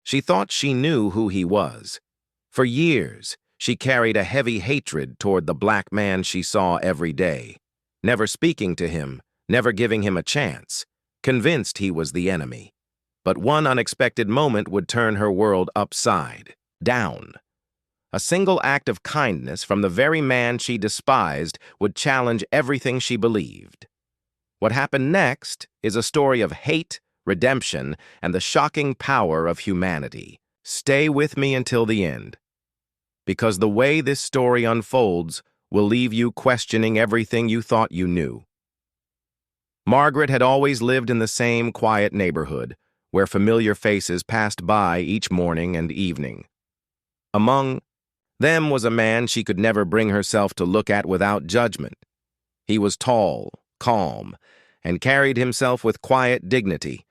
She thought she knew who he was. For years, she carried a heavy hatred toward the black man she saw every day, never speaking to him, never giving him a chance, convinced he was the enemy. But one unexpected moment would turn her world upside down. A single act of kindness from the very man she despised would challenge everything she believed. What happened next is a story of hate, redemption, and the shocking power of humanity. Stay with me until the end, because the way this story unfolds will leave you questioning everything you thought you knew. Margaret had always lived in the same quiet neighborhood, where familiar faces passed by each morning and evening. Among them was a man she could never bring herself to look at without judgment. He was tall, calm, and carried himself with quiet dignity.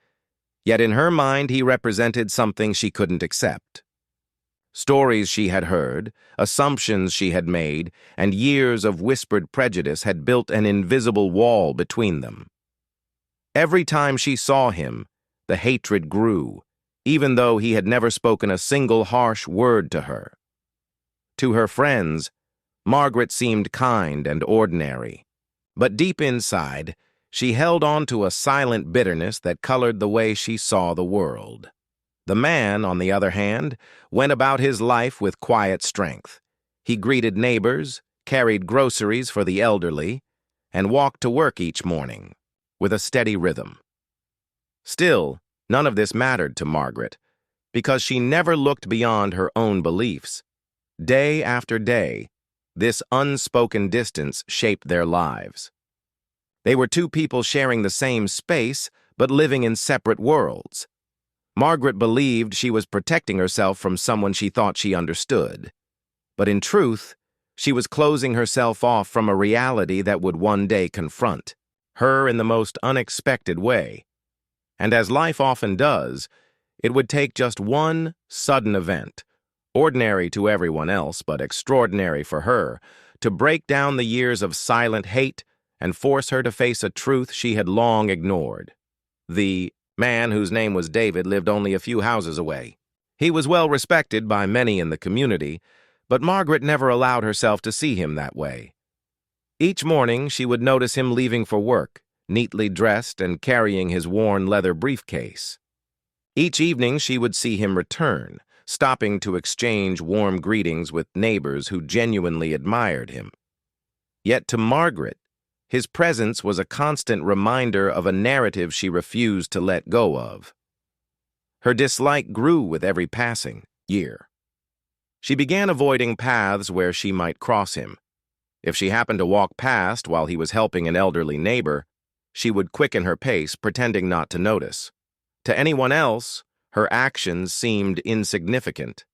Yet in her mind he represented something she couldn't accept. Stories she had heard, assumptions she had made, and years of whispered prejudice had built an invisible wall between them. Every time she saw him, the hatred grew, even though he had never spoken a single harsh word to her. To her friends, Margaret seemed kind and ordinary, but deep inside, she held on to a silent bitterness that colored the way she saw the world. The man, on the other hand, went about his life with quiet strength. He greeted neighbors, carried groceries for the elderly, and walked to work each morning with a steady rhythm. Still, none of this mattered to Margaret, because she never looked beyond her own beliefs. Day after day, this unspoken distance shaped their lives. They were two people sharing the same space, but living in separate worlds. Margaret believed she was protecting herself from someone she thought she understood. But in truth, she was closing herself off from a reality that would one day confront her in the most unexpected way. And as life often does, it would take just one sudden event, ordinary to everyone else but extraordinary for her, to break down the years of silent hate and force her to face a truth she had long ignored. The man, whose name was David, lived only a few houses away. He was well respected by many in the community, but Margaret never allowed herself to see him that way. Each morning she would notice him leaving for work, neatly dressed and carrying his worn leather briefcase. Each evening she would see him return, stopping to exchange warm greetings with neighbors who genuinely admired him. Yet to Margaret, his presence was a constant reminder of a narrative she refused to let go of. Her dislike grew with every passing year. She began avoiding paths where she might cross him. If she happened to walk past while he was helping an elderly neighbor, she would quicken her pace, pretending not to notice. To anyone else, her actions seemed insignificant.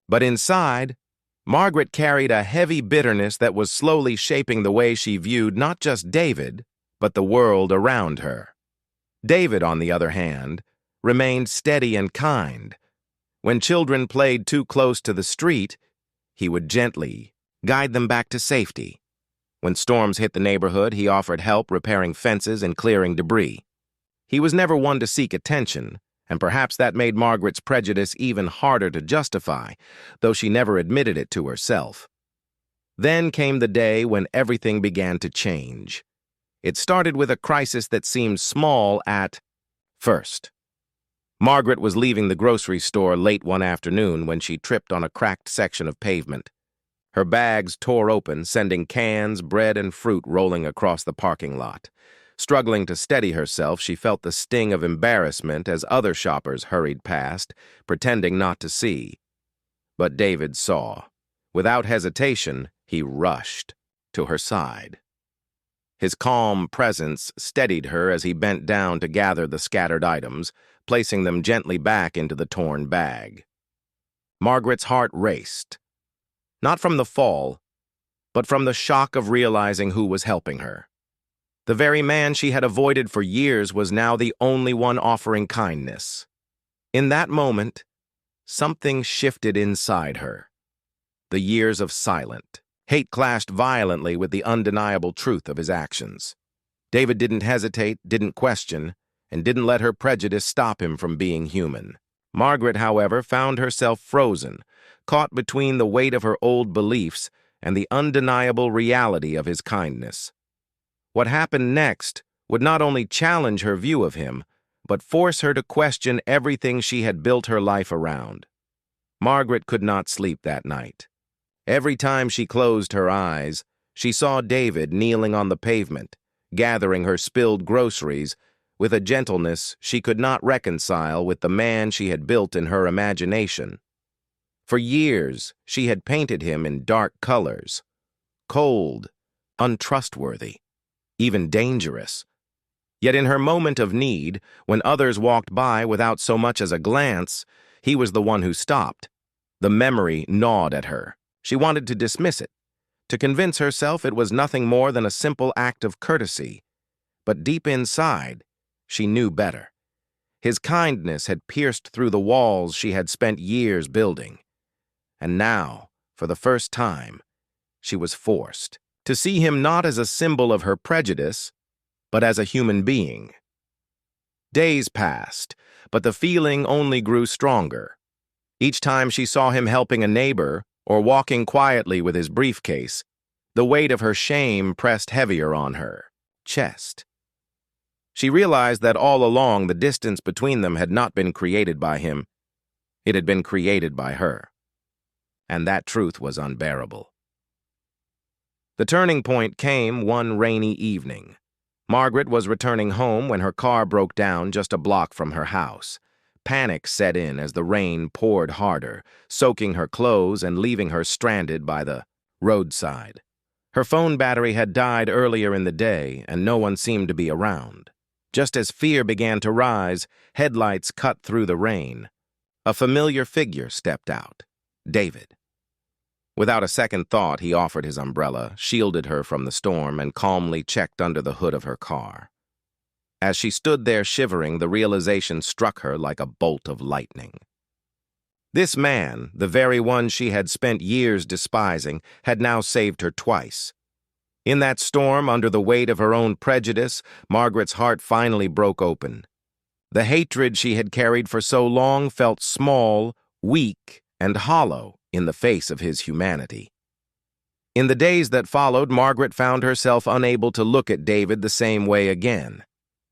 But inside, Margaret carried a heavy bitterness that was slowly shaping the way she viewed not just David, but the world around her. David, on the other hand, remained steady and kind. When children played too close to the street, he would gently guide them back to safety. When storms hit the neighborhood, he offered help repairing fences and clearing debris. He was never one to seek attention, and perhaps that made Margaret's prejudice even harder to justify, though she never admitted it to herself. Then came the day when everything began to change. It started with a crisis that seemed small at first. Margaret was leaving the grocery store late one afternoon when she tripped on a cracked section of pavement. Her bags tore open, sending cans, bread, and fruit rolling across the parking lot. Struggling to steady herself, she felt the sting of embarrassment as other shoppers hurried past, pretending not to see. But David saw. Without hesitation, he rushed to her side. His calm presence steadied her as he bent down to gather the scattered items, placing them gently back into the torn bag. Margaret's heart raced. Not from the fall, but from the shock of realizing who was helping her. The very man she had avoided for years was now the only one offering kindness. In that moment, something shifted inside her. The years of silent hate clashed violently with the undeniable truth of his actions. David didn't hesitate, didn't question, and didn't let her prejudice stop him from being human. Margaret, however, found herself frozen, caught between the weight of her old beliefs and the undeniable reality of his kindness. What happened next would not only challenge her view of him, but force her to question everything she had built her life around. Margaret could not sleep that night. Every time she closed her eyes, she saw David kneeling on the pavement, gathering her spilled groceries with a gentleness she could not reconcile with the man she had built in her imagination. For years, she had painted him in dark colors, cold, untrustworthy, even dangerous. Yet in her moment of need, when others walked by without so much as a glance, he was the one who stopped. The memory gnawed at her. She wanted to dismiss it, to convince herself it was nothing more than a simple act of courtesy. But deep inside, she knew better. His kindness had pierced through the walls she had spent years building. And now, for the first time, she was forced to see him not as a symbol of her prejudice, but as a human being. Days passed, but the feeling only grew stronger. Each time she saw him helping a neighbor or walking quietly with his briefcase, the weight of her shame pressed heavier on her chest. She realized that all along the distance between them had not been created by him. It had been created by her. And that truth was unbearable. The turning point came one rainy evening. Margaret was returning home when her car broke down just a block from her house. Panic set in as the rain poured harder, soaking her clothes and leaving her stranded by the roadside. Her phone battery had died earlier in the day, and no one seemed to be around. Just as fear began to rise, headlights cut through the rain. A familiar figure stepped out, David. Without a second thought, he offered his umbrella, shielded her from the storm, and calmly checked under the hood of her car. As she stood there shivering, the realization struck her like a bolt of lightning. This man, the very one she had spent years despising, had now saved her twice. In that storm, under the weight of her own prejudice, Margaret's heart finally broke open. The hatred she had carried for so long felt small, weak, and hollow in the face of his humanity. In the days that followed, Margaret found herself unable to look at David the same way again.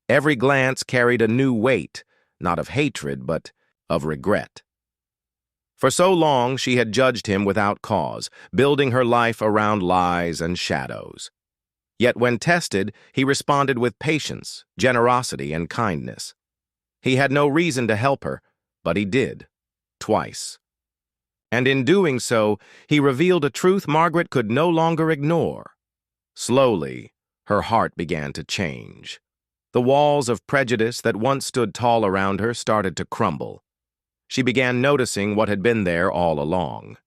Every glance carried a new weight, not of hatred, but of regret. For so long, she had judged him without cause, building her life around lies and shadows. Yet when tested, he responded with patience, generosity, and kindness. He had no reason to help her, but he did, twice. And in doing so, he revealed a truth Margaret could no longer ignore. Slowly, her heart began to change. The walls of prejudice that once stood tall around her started to crumble. She began noticing what had been there all along.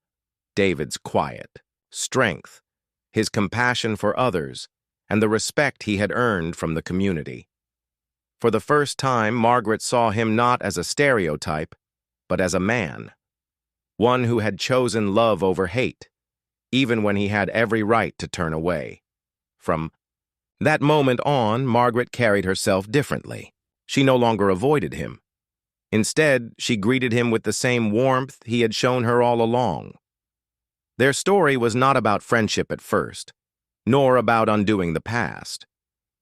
David's quiet, strength, his compassion for others, and the respect he had earned from the community. For the first time, Margaret saw him not as a stereotype, but as a man. One who had chosen love over hate, even when he had every right to turn away. From that moment on, Margaret carried herself differently. She no longer avoided him. Instead, she greeted him with the same warmth he had shown her all along. Their story was not about friendship at first, nor about undoing the past.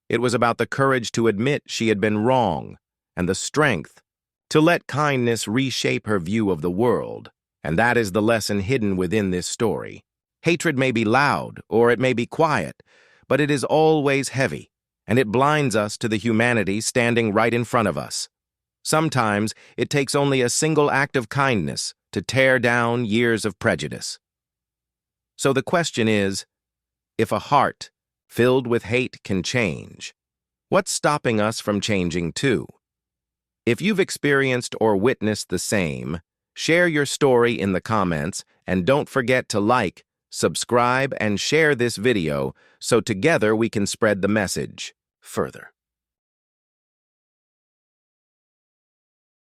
It was about the courage to admit she had been wrong and the strength to let kindness reshape her view of the world. And that is the lesson hidden within this story. Hatred may be loud, or it may be quiet, but it is always heavy, and it blinds us to the humanity standing right in front of us. Sometimes it takes only a single act of kindness to tear down years of prejudice. So the question is, if a heart filled with hate can change, what's stopping us from changing too? If you've experienced or witnessed the same, share your story in the comments, and don't forget to like, subscribe, and share this video so together we can spread the message further.